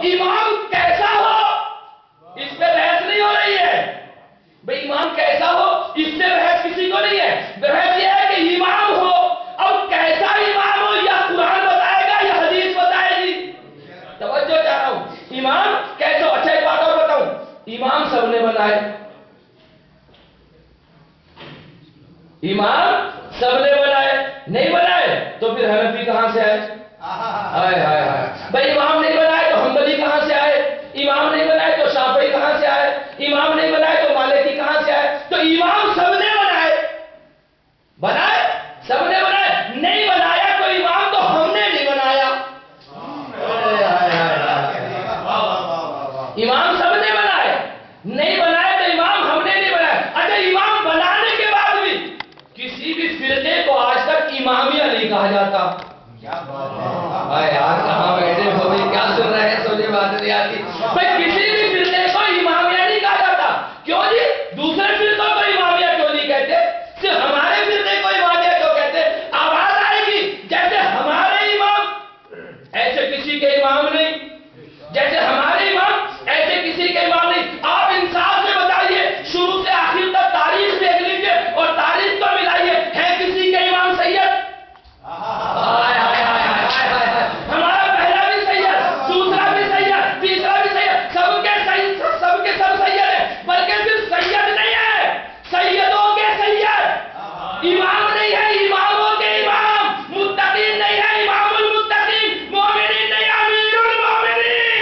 امام کیسا ہو اس پہ بحث نہیں ہو رہی ہے بھئی امام کیسا ہو اس سے بحث کسی کو نہیں ہے. بحث یہ ہے کہ امام ہو اب کیسا امام ہو یا قرآن بتائے گا یا حدیث بتائے گی. توجہ چاہ رہا ہوں امام کیسا. اچھا ایک بات اور بتاؤں امام سب نے بنائے. امام سب نے بنائے نہیں بنائے تو پھر حنفی کہاں سے آئے. ہائے ہائے ہائے بھائی امام نہیں بنائے تو حنبلی کہاں سے آئے. امام نہیں بنائے تو شافعی کہاں سے آئے. امام نہیں بنائے تو مالکی کہاں سے آئے. تو امام سب نے بنائے. بنائے سب نے بنائے. نہیں بنایا تو امام تو ہم نے نہیں بنایا. امام سب نے بنائے نہیں بنائے تو امام ہم نے نہیں بنایا. اچھا امام بنانے کے بعد بھی کسی بھی فرقے کو آج تک امامیہ نہیں کہا جاتا. یار کہاں بیٹھے ہو بھائی کیا سن رہے ہیں سوچے بات نہیں آتی. بھائی کسی بھی فرقے کو امامیہ نہیں کہا جاتا. کیوں جی دوسرے فرقوں کو امامیہ کیوں نہیں کہتے. صرف ہمارے فرقے کو امامیہ کیوں کہتے. آواز آئے گی جیسے ہمارے امام ایسے کسی کے امام نہیں. جیسے ہمارے امام ایسے کسی کے امام نہیں. آپ انصاف سے بتائیے شروع سے آخر تک تاریخ دیکھ لیجیے اور تاریخ کو ملائیے ہے کسی کے امام سید. ہمارا پہلا بھی سید دوسرا بھی سید تیسرا بھی سید سب کے سب سید ہیں. بلکہ صرف سید نہیں ہے سیدوں کے سید. امام نہیں ہے اماموں کے امام. متقین نہیں ہے امام المتقین. مومنین نہیں امیر المومنین.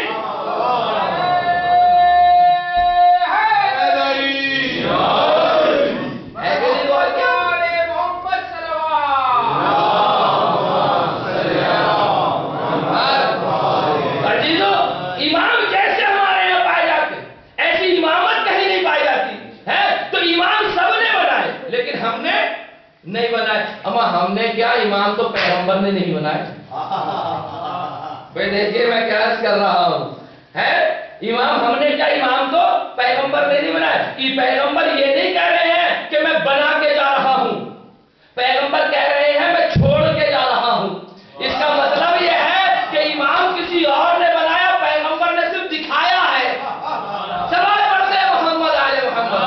امام جیسے ہمارے یہاں پائے جاتے ایسی امامت کہیں نہیں پائی جاتی ہے. تو امام سب نے بنائے لیکن ہم نے نہیں بنائے. اما ہم نے کیا امام تو پیغمبر نے نہیں بنائے. بھئی دیکھیے میں کیا عرض کر رہا ہوں ہے امام ہم نے کیا امام تو پیغمبر نے نہیں بنائے. یہ پیغمبر یہ نہیں کہہ رہے ہیں کہ میں بنا کے جا رہا ہوں. پیغمبر کہہ رہے ہیں میں چھوڑ کے جا رہا ہوں. اس کا مطلب یہ ہے کہ امام کسی اور نے بنایا پیغمبر نے صرف دکھایا ہے. سوال پڑھتے ہیں محمد آل محمد.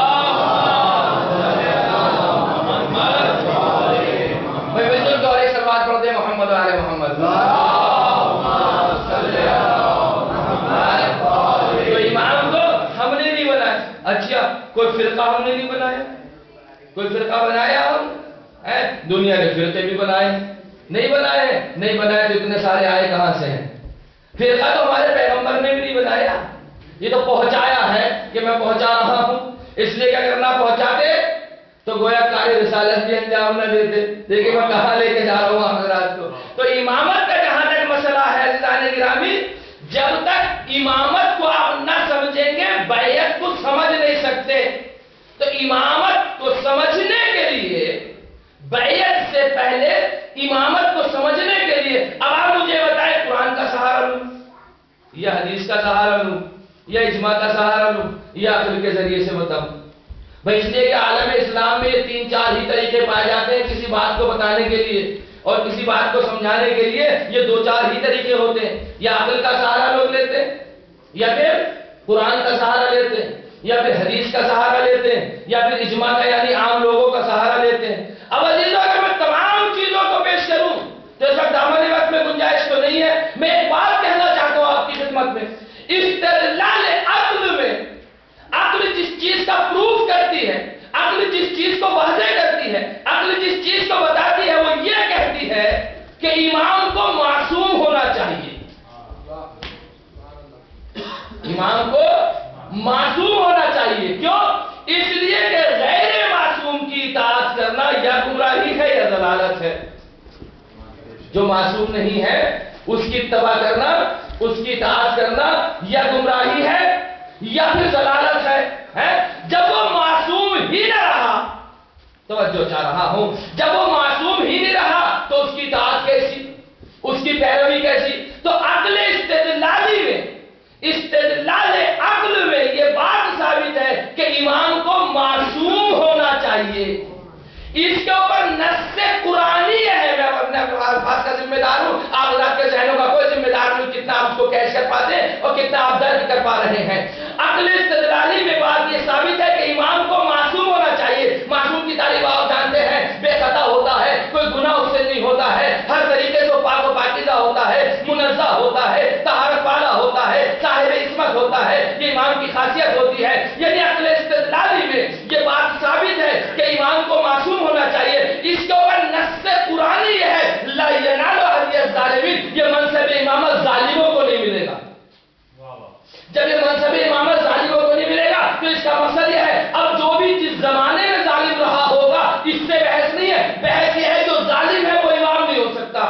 بھائی بالکل دوہرے سلوات پڑھتے ہیں محمد آل محمد. تو امام کو ہم نے نہیں بنایا. اچھا کوئی فرقہ ہم نے نہیں بنایا. کوئی فرقہ بنایا ہم دنیا کے فرقے بھی بنائے نہیں بنائے. نہیں بنائے تو اتنے سارے آئے کہاں سے ہیں. فرقہ تو ہمارے پیغمبر نے بھی نہیں بنایا. یہ تو پہنچایا ہے کہ میں پہنچا رہا ہوں. اس لیے کہ اگر نہ پہنچاتے تو گویا کاری رسالت بھی انجام نہ دیتے. دیکھیں میں کہاں لے کے جا رہا ہوں حضرات کو. تو امامت کا جہاں تک مسئلہ ہے عزیزان گرامی جب تک امامت کو آپ نہ سمجھیں گے بیعت کو سمجھ نہیں سکتے. تو امامت کو سمجھنے کے لیے بیعت سے پہلے امامت کو سمجھنے کے لیے اب آپ مجھے بتائیں قرآن کا سہارا لوں یا حدیث کا سہارا لوں یا اجماع کا سہارا لوں یا عقل کے ذریعے سے بتاؤں. بھائی اس لیے کہ عالم اسلام میں 3-4 ہی طریقے پائے جاتے ہیں کسی بات کو بتانے کے لیے اور کسی بات کو سمجھانے کے لیے. یہ 2-4 ہی طریقے ہوتے ہیں. یا عقل کا سہارا لوگ لیتے ہیں یا پھر قرآن کا سہارا لیتے ہیں یا پھر حدیث کا سہارا لیتے ہیں یا پھر اجماع کا یعنی عام لوگوں کا سہارا لیتے ہیں. اب عزیزوں اگر میں تمام چیزوں کو پیش کروں تو اس وقت دامن وقت میں گنجائش تو نہیں ہے. میں ایک بات کہنا چاہتا ہوں آپ کی خدمت میں. استدلال عقل میں عقل جس چیز کا پروف کرتی ہے عقل جس چیز کو واضح کرتی ہے عقل جس چیز کو بتاتی ہے وہ یہ کہتی ہے کہ امام کو معصوم ہونا چاہیے. امام کو معصوم ہونا چاہیے. کیوں؟ اس لیے کہ غیر معصوم کی اطاعت کرنا یا گمراہی ہے یا ضلالت ہے. جو معصوم نہیں ہے اس کی اتباع کرنا اس کی اطاعت کرنا یا گمراہی ہے یا پھر ضلالت ہے. جب وہ معصوم ہی نہ رہا توجہ چاہ رہا ہوں جب وہ معصوم ہی نہیں رہا تو اس کی اطاعت کیسی اس کی پیروی کیسی. تو عقل استدلالی میں استدلال عقل میں یہ بات ثابت ہے کہ امام کو معصوم ہونا چاہیے. اس کے اوپر نص قرآنی ہے. میں اپنے الفاظ کا ذمہ دار ہوں. آپ کے ذہنوں کا کوئی ذمہ دار نہیں کتنا آپ اس کو کیش کر پاتے اور کتنا کر پا رہے ہیں۔ عقل استدلالی میں بات یہ ثابت ہے کہ امام کو معصوم ہونا چاہیے۔ معصوم کی تعریف آپ جانتے ہیں، بے خطا ہوتا ہے، کوئی گناہ اس سے نہیں ہوتا ہے، ہر طریقے سے پاک و پاکیزہ ہوتا ہے، منزہ ہوتا ہے، طہارت والا ہوتا ہے، صاحب عصمت ہوتا ہے، یہ امام کی خاصیت ہوتی ہے۔ یعنی عقل استدلالی میں یہ بات ثابت ہے کہ امام کو معصوم ہونا چاہیے۔ اس کے اوپر نص قرآنی یہ ہے لا ینال احد الظالمین، یہ منصب امامت ظالموں کو نہیں ملے گا۔ جب یہ منصب امامت ظالموں کو نہیں ملے گا تو اس کا مقصد یہ ہے اب جو بھی جس زمانے میں ظالم رہا ہوگا اس سے بحث نہیں ہے، بحث یہ ہے جو ظالم ہے وہ امام نہیں ہو سکتا۔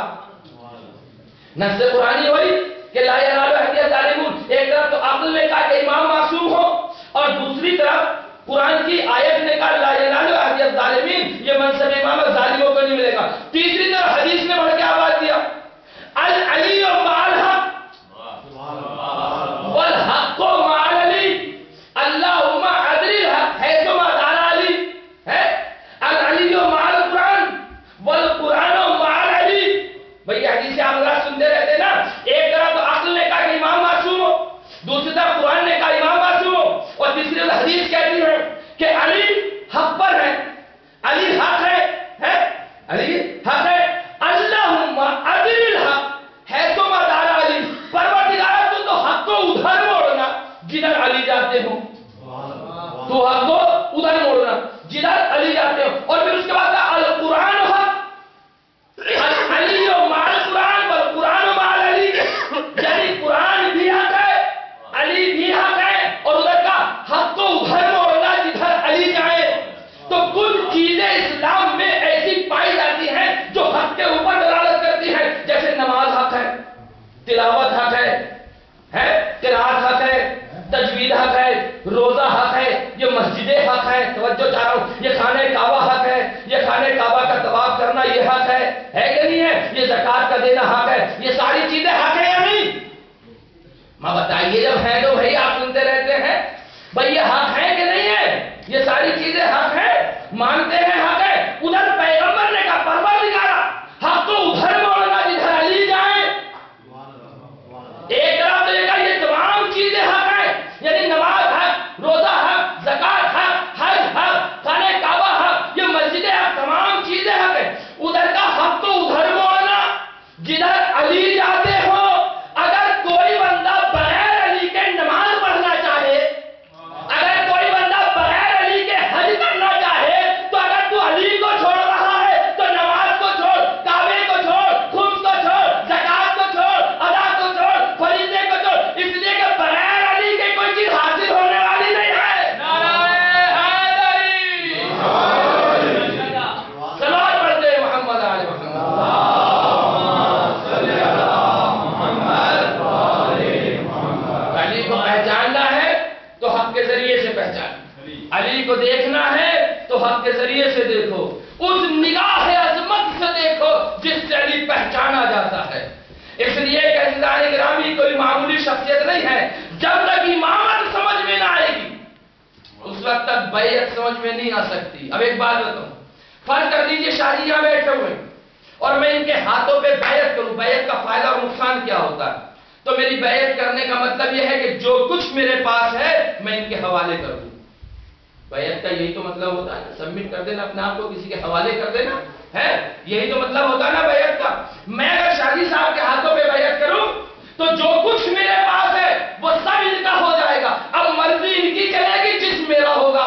نص قرآنی ہوئی کہ لا ینال احد الظالمون، ایک طرف تو عقل نے کہا کہ امام معصوم ہو اور دوسری طرف قرآن کی آیت نے کہا لا ینال احد الظالمین، یہ منصب امامت ظالموں کو نہیں ملے گا۔ تیسری طرف حدیث نے بڑھ کے آواز دیا العلی مع الحق والحق مع العلی اللہم عدل الحق حیثما دار علی ہے العلی مع القرآن والقرآن مع العلی۔ بھئی حدیث آپ حضرات سنتے رہتے نا، ایک طرف تو عقل نے کہا کہ امام معصوم ہو، دوسری طرف قرآن نے کہا امام معصوم ہو، اور تیسری طرف حدیث کہتی ہے کہ علی حق پر ہے، علی حق ہے علی حق ہے اللہم عدل الحق حیثما دار علی، پروردگارا تو حق کو ادھر موڑنا جدھر علی جاتے ہو، تو حق کو ادھر موڑنا جدھر علی جاتے ہو۔ اور پھر اس کے بعد القرآن حق العلی مع القرآن والقرآن مع العلی، یعنی قرآن بھی حق ہے، علی بھی حق ہے، اور ادھر کا حق کو ادھر موڑنا جدھر علی جائے۔ تو کچھ چیزیں اسلام میں ایسی پائی جاتی ہیں جو حق کے اوپر دلالت کرتی ہیں، جیسے نماز حق ہے، تلاوت حق ہے، قرات حق ہے، تجوید حق ہے، روزہ حق ہے، یہ مسجدیں حق ہے، توجہ چاہ رہا ہوں، یہ خانہ کعبہ حق ہے، یہ خانہ کعبہ کا طواف کرنا یہ حق ہے کہ نہیں ہے، یہ زکوٰۃ کا دینا حق ہے، یہ ساری چیزیں حق ہے یا نہیں؟ ماں بتائیے جب ہے تو بھائی آپ سنتے رہتے ہیں، بھائی یہ حق ہے کہ نہیں ہے؟ یہ ساری چیزیں حق ہے، مانتے ہیں حق ہے، ادھر پیغمبر نے کہا پروردگارا حق کو ادھر موڑنا جدھر علی جائے۔ ایک طرف تو یہ کہا یہ تمام چیزیں حق ہیں، یعنی نماز حق، روزہ حق، زکوٰۃ حق، حج حق، خانہ کعبہ حق، یہ مسجد حق، تمام چیزیں حق ہیں، ادھر کا حق کو ادھر موڑنا جدھر علی جاتے ہو۔ اگر کوئی بندہ بغیر علی کے نماز پڑھنا چاہے، اگر کوئی بندہ بغیر علی کے حج کرنا چاہے، تو اگر تو علی کو چھوڑ رہا ہے تو نماز کو چھوڑ، کعبے کو چھوڑ، خمس کو چھوڑ، زکوٰۃ کو چھوڑ، ادا کو چھوڑ، فریضے کو چھوڑ، اس لیے کہ بغیر علی کے کوئی چیز حاصل ہونے والی نہیں ہے۔ نعرہ حیدری، صلوات پڑھتے ہیں محمد آل محمد۔ علی کو پہچاننا ہے تو حق کے ذریعے سے پہچان، علی کو دیکھنا ہے تو حق کے ذریعے سے دیکھو، اس نگاہ عظمت سے دیکھو جس سے علی پہچانا جاتا ہے۔ اس لیے کہ عزیزان گرامی کوئی معمولی شخصیت نہیں ہے، جب تک امامت سمجھ میں نہ آئے گی اس وقت تک بیعت سمجھ میں نہیں آ سکتی۔ اب ایک بات بتاؤں، فرض کر لیجیے شاہی یہاں بیٹھے ہوئے اور میں ان کے ہاتھوں پہ بیعت کروں، بیعت کا فائدہ اور نقصان کیا ہوتا ہے؟ تو میری بیعت کرنے کا مطلب یہ ہے کہ جو کچھ میرے پاس ہے میں ان کے حوالے کر دوں۔ بیعت کا یہی تو مطلب ہوتا ہے، سبمٹ کر دینا اپنے آپ کو کسی کے حوالے کر دینا ہے، یہی تو مطلب ہوتا ہے نا بیعت کا۔ میں اگر شاہی صاحب کے ہاتھوں پہ بیعت کروں تو جو کچھ میرے پاس ہے وہ سب ان کا ہو جائے گا، اب مرضی ان کی چلے گی جس میرا ہوگا۔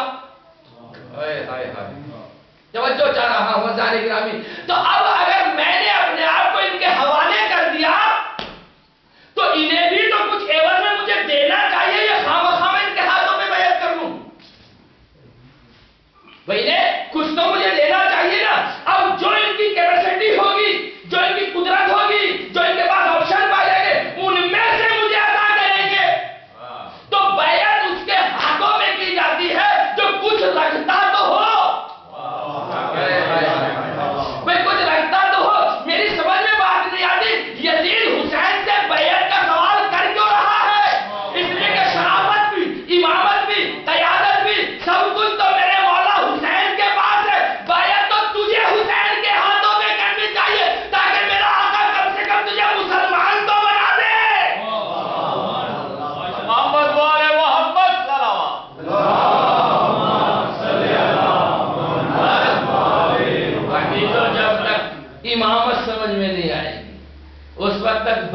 توجہ چاہ رہا ہوں عزیزان گرامی، تو اب اگر میں نے اپنے آپ کو ان کے حوالے کر دیا تو انہیں بھی تو کچھ عوض میں مجھے دینا چاہیے، یہ خواہ میں ان کے ہاتھوں پہ بیعت کر لوں، انہیں کچھ تو مجھے دینا چاہیے نا۔ اب جو ان کی کیپیسٹی ہوگی، جو ان کی قدرت ہوگی، جو ان کے پاس آپشن پائے گے، ان میں سے مجھے عطا کریں گے۔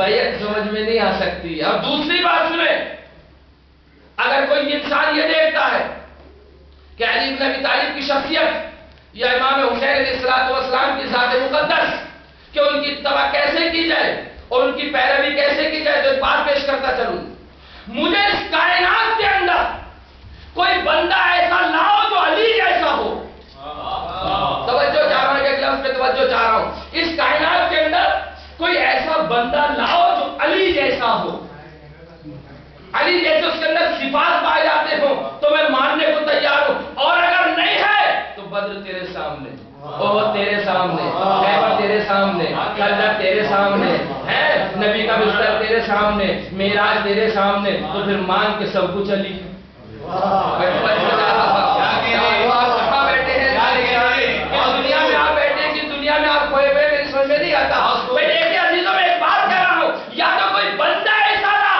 بیعت سمجھ میں نہیں آ سکتی. اور دوسری بات سنیں، اگر کوئی انسان یہ دیکھتا ہے کہ علی بن ابی طالب کی شخصیت یا امام حسین علیہ السلام کی ذات مقدس کہ ان کی اتباع کیسے کی جائے اور ان کی پیروی کیسے کی جائے، تو ایک بات پیش کرتا چلوں. مجھے اس کائنات کے اندر کوئی بندہ ایسا لاؤ جو علی جیسا ہو. توجہ چاہ رہا ہوں، ایک لفظ پہ توجہ چاہ رہا ہوں. اس کائنات کے اندر کوئی ایسا بندہ لاؤ جو علی جیسا ہو، علی جیسے اس کے اندر صفات پائے جاتے ہوں تو میں ماننے کو تیار ہوں. اور اگر نہیں ہے تو بدر تیرے سامنے، احد تیرے سامنے، خیبر تیرے سامنے، خندق تیرے سامنے ہے، نبی کا بستر تیرے سامنے، معراج تیرے سامنے، تو پھر مان کے سب کچھ علی. آپ کہاں بیٹھے ہیں دنیا میں؟ آپ بیٹھے ہیں کہ دنیا میں آپ کھوئے ہوئے؟ میری سمجھ میں نہیں آتا. میں دیکھیے عزیزوں، میں ایک بات کہہ رہا ہوں، یا تو کوئی بندہ ایسا تھا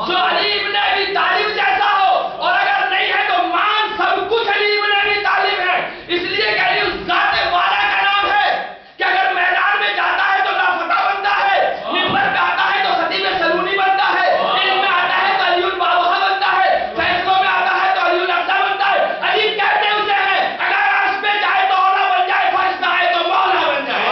جو علی ابن ابی طالب جیسا ہو، اور اگر نہیں ہے تو مان سب کچھ علی ابن ابی طالب ہے. اس لیے کہ علی اس ذات والا کا نام ہے کہ اگر میدان میں جاتا ہے تو لافتہ بنتا ہے، منبر پہ آتا ہے تو خطیب سلونی بنتا ہے، علم میں آتا ہے تو علی البابوہ بنتا ہے، فیصلوں میں آتا ہے تو علی الابدہ بنتا ہے. علی کہتے اسے ہیں اگر عرش پہ جائے تو اولا بن جائے، فرش پہ آئے تو مولا بن جائے.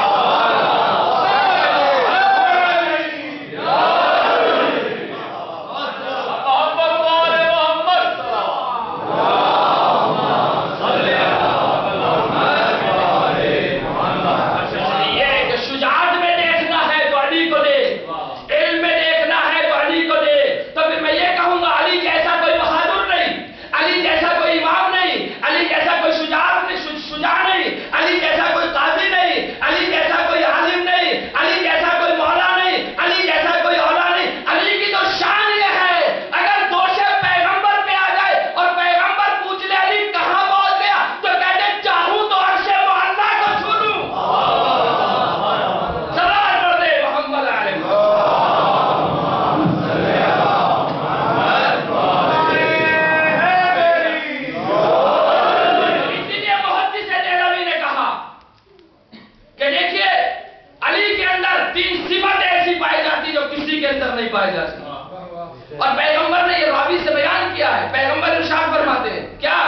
اور پیغمبر نے یہ راوی سے بیان کیا ہے. پیغمبر ارشاد فرماتے ہیں کیا؟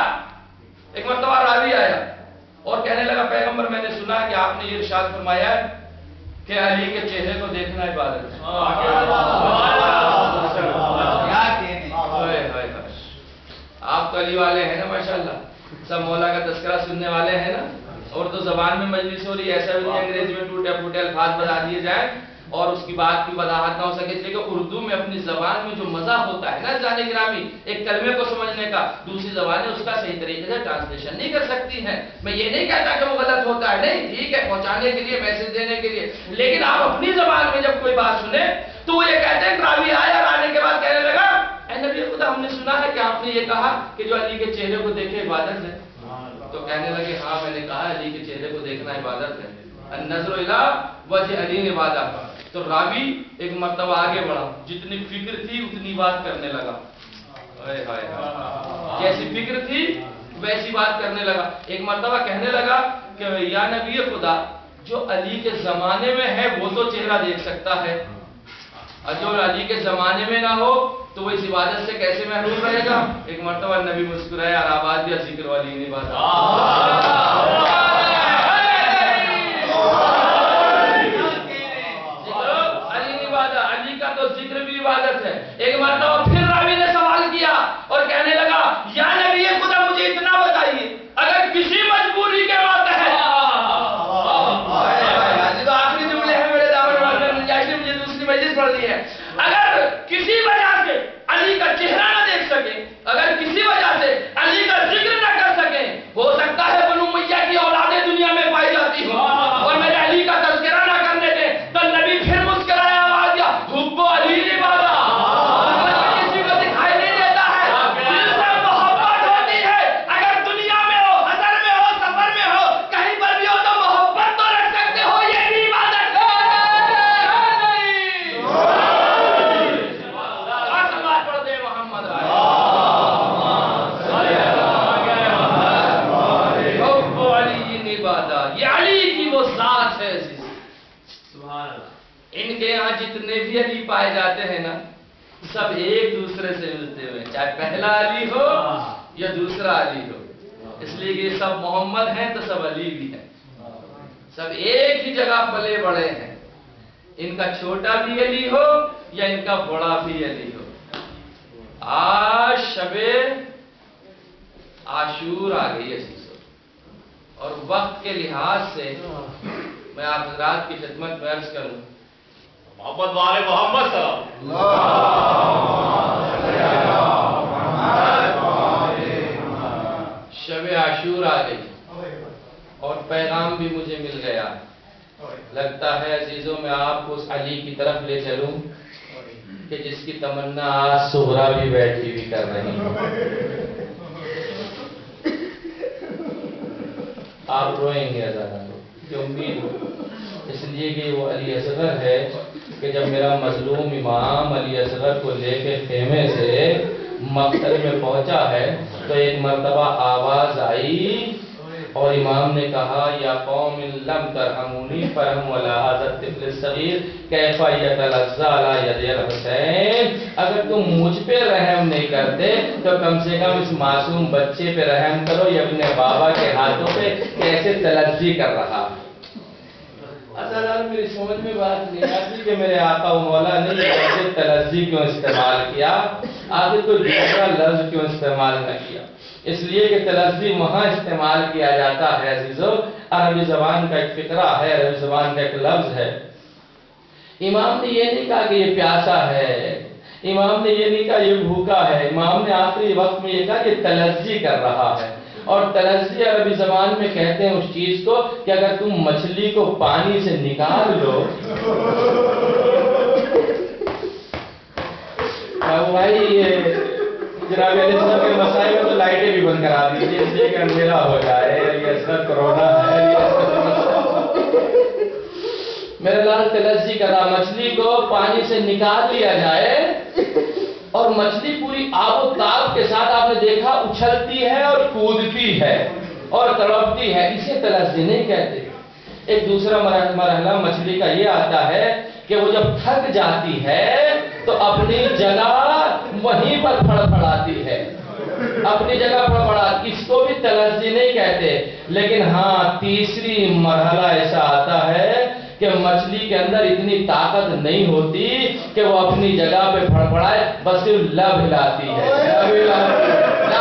ایک مرتبہ راوی آیا اور کہنے لگا پیغمبر میں نے سنا کہ آپ نے یہ ارشاد فرمایا ہے کہ علی کے چہرے کو دیکھنا عبادت ہے. آپ تو علی والے ہیں نا ماشاءاللہ، سب مولا کا تذکرہ سننے والے ہیں نا. اردو زبان میں مجلس ہو رہی ہے، ایسا بھی نہیں انگریزی میں ٹوٹے پھوٹے الفاظ بتا دیے جائیں اور اس کی بات کی وضاحت نہ ہو سکے. اس لیے کہ اردو میں اپنی زبان میں جو مزہ ہوتا ہے نا جانے گرامی، ایک کلمے کو سمجھنے کا، دوسری زبانیں اس کا صحیح طریقے سے ٹرانسلیشن نہیں کر سکتی ہیں. میں یہ نہیں کہتا کہ وہ غلط ہوتا ہے، نہیں، ٹھیک ہے پہنچانے کے لیے، میسج دینے کے لیے، لیکن آپ اپنی زبان میں جب کوئی بات سنیں تو وہ یہ کہتے ہیں راوی آیا اور آنے کے بعد کہنے لگا اے نبی خدا ہم نے سنا ہے کہ آپ نے یہ کہا کہ جو علی کے چہرے کو دیکھے عبادت ہے. تو کہنے لگے ہاں میں نے کہا علی کے چہرے کو دیکھنا عبادت ہے. النظر الی وجہ علی عبادت. تو راوی ایک مرتبہ آگے بڑھا، جتنی فکر تھی اتنی بات کرنے لگا. جیسی فکر تھی ویسی بات کرنے لگا. ایک مرتبہ کہنے لگا کہ یا نبی خدا جو علی کے زمانے میں ہے وہ تو چہرہ دیکھ سکتا ہے، اور جو علی کے زمانے میں نہ ہو تو وہ اس عبادت سے کیسے محروم رہے گا. ایک مرتبہ نبی مسکرائے اور آواز دیا ذکر والی نہیں بات. علی کا تو ذکر بھی عبادت ہے. ایک مرتبہ پھر راوی نے سوال کیا اور کہنے لگا یا نبی خدا مجھے اتنا بتائیے اگر کسی مجبوری کے وقت ہے، تو آخری جملے ہیں میرے دامن مجھے دوسری مجلس پڑھنی ہے، اگر کسی وجہ سے علی کا چہرہ نہ دیکھ سکے، اگر کسی وجہ سے علی کا ذکر نہ کر سکے، ہو سکتا ہے بنو امیہ کی اولادیں دنیا میں پائی جاتی ہوں اور میرے علی کا تذکرہ نہ کرنے دیں، تو نبی پھر مسکرایا آواز دیا حب علی عبادت. جتنے بھی علی پائے جاتے ہیں نا سب ایک دوسرے سے ملتے ہوئے، چاہے پہلا علی ہو یا دوسرا علی ہو، اس لیے کہ یہ سب محمد ہیں تو سب علی بھی ہیں، سب ایک ہی جگہ پلے بڑے ہیں، ان کا چھوٹا بھی علی ہو یا ان کا بڑا بھی علی ہو۔ آج شب عاشور آ گئی ہے اور وقت کے لحاظ سے میں آپ حضرات کی خدمت میں عرض کروں، محمد والے محمد صلی شب عاشور آ گئی اور پیغام بھی مجھے مل گیا۔ لگتا ہے عزیزوں میں آپ کو اس علی کی طرف لے چلوں کہ جس کی تمنا آج سغرا بھی بیٹھی ہوئی کر رہی ہے۔ آپ روئیں گے عزیزانو کہ امید ہو، اس لیے کہ وہ علی اصغر ہے کہ جب میرا مظلوم امام علی اصغر کو لے کے خیمے سے مقتل میں پہنچا ہے تو ایک مرتبہ آواز آئی اور امام نے کہا یا قوم لم ترحمونی فرحم ولا ھذا الطفل الصغیر کیف یتلذذ علی ید الحسین، اگر تم مجھ پہ رحم نہیں کرتے تو کم سے کم اس معصوم بچے پہ رحم کرو، یہ اپنے بابا کے ہاتھوں پہ کیسے تلذی کر رہا۔ میری سمجھ میں بات نہیں آتی کہ میرے آقا و مولا نے یہ تلذی کیوں استعمال کیا، آخر کوئی دوسرا لفظ کیوں استعمال نہ کیا؟ اس لیے کہ تلذی وہاں استعمال کیا جاتا ہے عزیزو، عربی زبان کا ایک فقرہ ہے، عربی زبان کا ایک لفظ ہے۔ امام نے یہ نہیں کہا کہ یہ پیاسا ہے، امام نے یہ نہیں کہا یہ بھوکا ہے، امام نے آخری وقت میں یہ کہا کہ تلذی کر رہا ہے۔ اور تلذی عربی زبان میں کہتے ہیں اس چیز کو کہ اگر تم مچھلی کو پانی سے نکال لو، بھائی یہ جناب علیہ السلام کے مسائل میں تو لائٹیں بھی بند کرا دیجیے اس لیے کہ اندھیرا ہو جائے، یہ سب کرونا ہے، میرے لال تلذی کر رہا، مچھلی کو پانی سے نکال لیا جائے اور مچھلی پوری آب و تاب کے ساتھ آپ نے دیکھا اچھلتی ہے اور کودتی ہے اور تڑپتی ہے، اسے تلذی نہیں کہتے۔ ایک دوسرا مرحلہ مچھلی کا یہ آتا ہے کہ وہ جب تھک جاتی ہے تو اپنی جگہ وہیں پر پھڑپھڑاتی ہے، اپنی جگہ پھڑپھڑاتی، اس کو بھی تلذی نہیں کہتے۔ لیکن ہاں تیسری مرحلہ ایسا آتا ہے کہ مچھلی کے اندر اتنی طاقت نہیں ہوتی کہ وہ اپنی جگہ پہ پھڑپھڑائے، بس صرف لب ہلاتی ہے، لب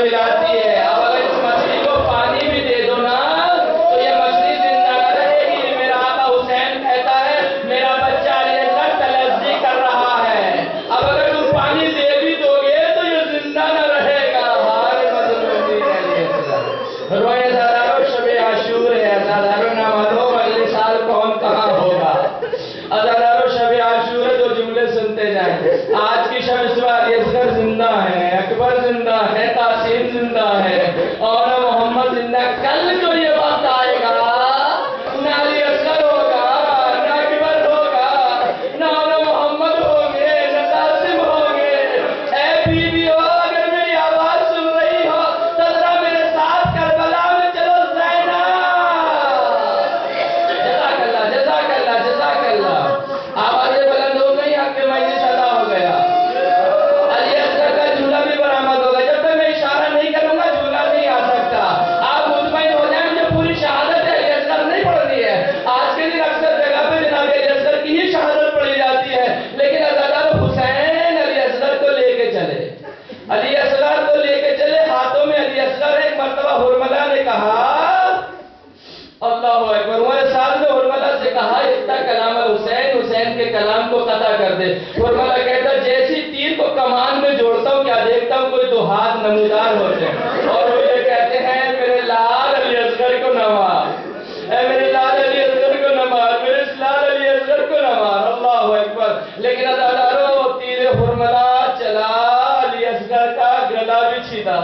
ہلاتی ہے۔ اب اگر اس مچھلی کو پانی بھی دے دو نا تو یہ مچھلی زندہ نہ رہے گی۔ میرا آقا حسین کہتا ہے میرا بچہ علی اصغر تلذی کر رہا ہے، اب اگر تم پانی دے بھی دو گے تو یہ زندہ نہ رہے گا۔ ہمارے مظلوم علی اصغر روئے زادارو، شب عاشور ہے زادارو، نہ معلوم اگلے سال کون کہاں ہوگا۔ ازادارو شب عاشور ہے، دو جملے سنتے جائیں۔ آج کی شب اس بار علی اصغر زندہ ہے، اکبر زندہ ہے، قاسم زندہ ہے اور محمد زندہ۔ کل جو یہ وقت آئے گا نہ علی اصغر ہوگا، نہ اکبر ہوگا، نہ محمد ہوں گے، نہ قاسم ہوں گے۔ اے بیوی ہو، اگر میری آواز سن رہی ہو تو ذرا میرے ساتھ کربلا میں چلو زینب۔ جزاک اللہ، جزاک اللہ، جزاک اللہ۔ آوازیں بلند ہو گئی، حق مجلس ادا ہو گیا۔ علی اصغر کا جھولا بھی برآمد ہوگا، جب تک میں اشارہ نہیں کروں گا جھولا نہیں آ سکتا۔ آپ مطمئن ہو جائیں، مجھے پوری شہادت علی اصغر نہیں پڑھنی ہے۔ آج کے دن اکثر جگہ پہ جناب علی اصغر کی ہی شہادت پڑھی جاتی ہے، لیکن عزادار حسین علی اصغر کو لے کے چلے، علی اصغر کو لے کے چلے، ہاتھوں میں علی اصغر۔ ایک مرتبہ حرملہ نے کہا اللہ اکبر، عمر صاحب نے حرملہ سے کہا اتنا کلام الحسین، حسین کے کلام کو قطع کر دے۔ حرملہ کہتا جیسی تیر کو کمان میں جوڑتا ہوں کیا دیکھتا ہوں کوئی دو ہاتھ نمودار ہوتے ہیں، اور وہ یہ کہتے ہیں میرے لال علی اصغر کو نہ مار، اے میرے لال علی اصغر کو نہ مار، میرے لال علی اصغر کو نہ مار۔ اللہ اکبر۔ لیکن عزادارو تیر حرملہ چلا، علی اصغر کا گلا بھی چھیدا،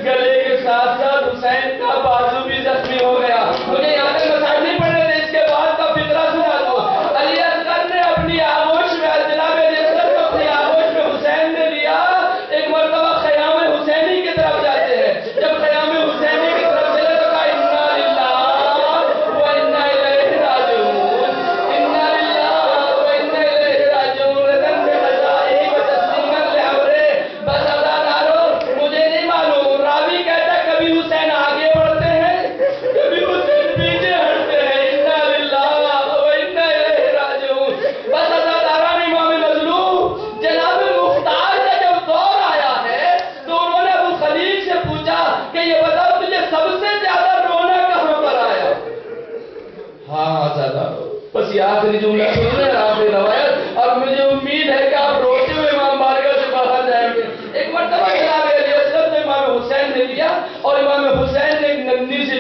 گلے کے ساتھ ساتھ حسین کا بازو بھی زخمی ہو گیا۔ مجھے یہاں تک مسائل نہیں پڑھنے تھے، اس کے بعد کا فطرہ سنا دو۔ علی اصغر نے اپنی آغوش میں، جناب علی اصغر کو اپنی آغوش میں حسین نے لیا۔ ایک مرتبہ خیام حسینی کی طرف جاتے ہیں، جب خیام حسینی کی طرف چلے تو کہا انا للہ و انا الیہ راجعون، انا للہ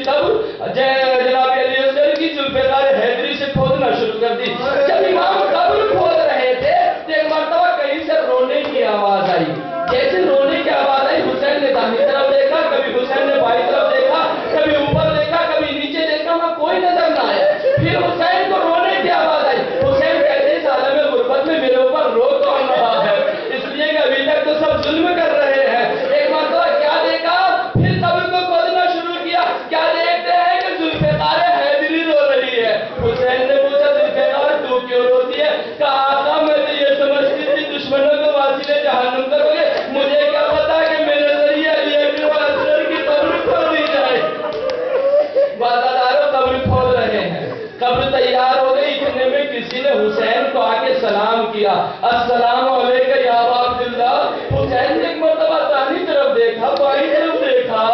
قبر جناب علی اصغر کی ذوالفقار حیدری سے کھودنا شروع کر دی. جب امام قبر کھود رہے تھے تو ایک مرتبہ کہیں سے رونے کی آواز آئی. جیسے رونے کی آواز آئی حسین نے داہنی طرف دیکھا, کبھی حسین نے بائیں طرف دیکھا, کبھی اوپر دیکھا, کبھی نیچے دیکھا, وہاں کوئی نظر نہ آیا. پھر حسین کو رونے کی آواز آئی. حسین کہتے ہیں اس عالم غربت میں میرے اوپر رو کون رہا ہے, اس لیے کہ ابھی تک تو سب ظلم کر رہے ہیں. ایک مرتبہ کیا دیکھا, پھر قبر کو کھودنا شروع کیا. کیا دیکھتے ہیں کہ ذوالفقار حیدری رو رہی ہے. حسین نے پوچھا ذوالفقار تو کیوں روتی ہے؟ کہا آقا میں تو یہ سمجھتی تھی دشمنوں کو واسطے جہنم کرو گے, مجھے کیا پتا کہ میرے ذریعے علی اکبر اصغر کی قبر کھودی جائے. وعدہ قبر کھود رہے ہیں. قبر تیار ہو گئی, اتنے میں کسی نے حسین کو آ کے سلام کیا, السلام علیکم یا ابا عبداللہ. حسین نے ایک مرتبہ داہنی طرف دیکھا, بائیں طرف دیکھا.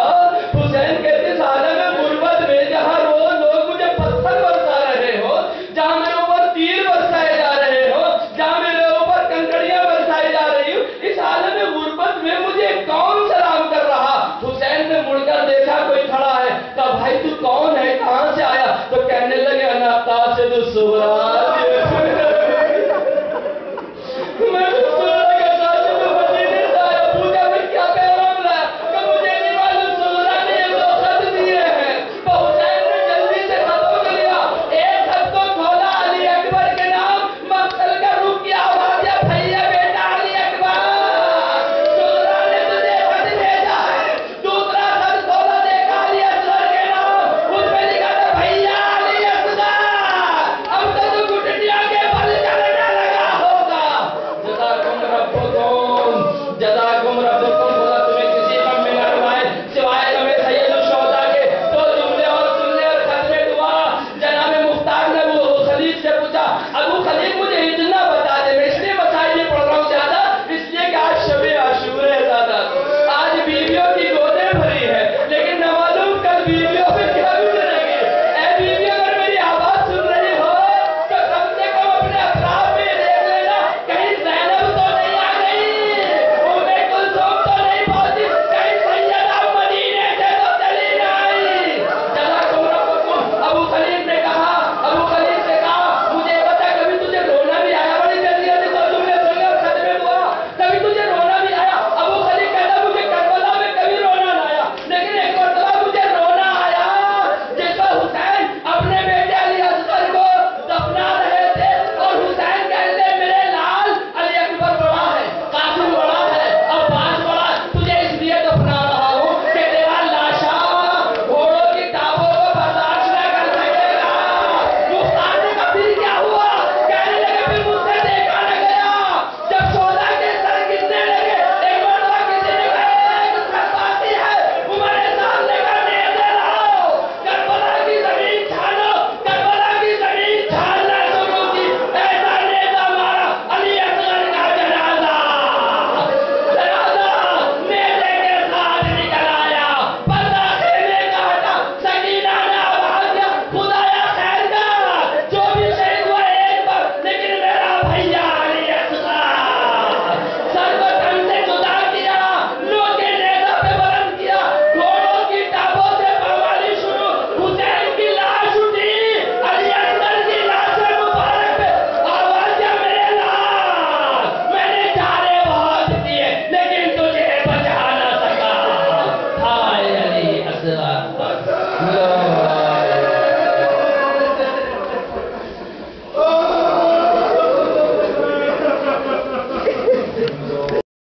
حسین کہتے ہیں عالم غربت میں جہاں روز لوگ مجھے پتھر برسا رہے ہو, جہاں میرے اوپر تیر برسائے جا رہے ہو, جہاں میرے اوپر کنکریاں برسائی جا رہی ہوں, اس عالم غربت میں مجھے کون سلام کر رہا؟ حسین نے مڑ کر دیکھا کوئی کھڑا ہے. کہا بھائی تو کون ہے, کہاں سے آیا؟ تو کہنے لگے انا قاصد الصغرا, میں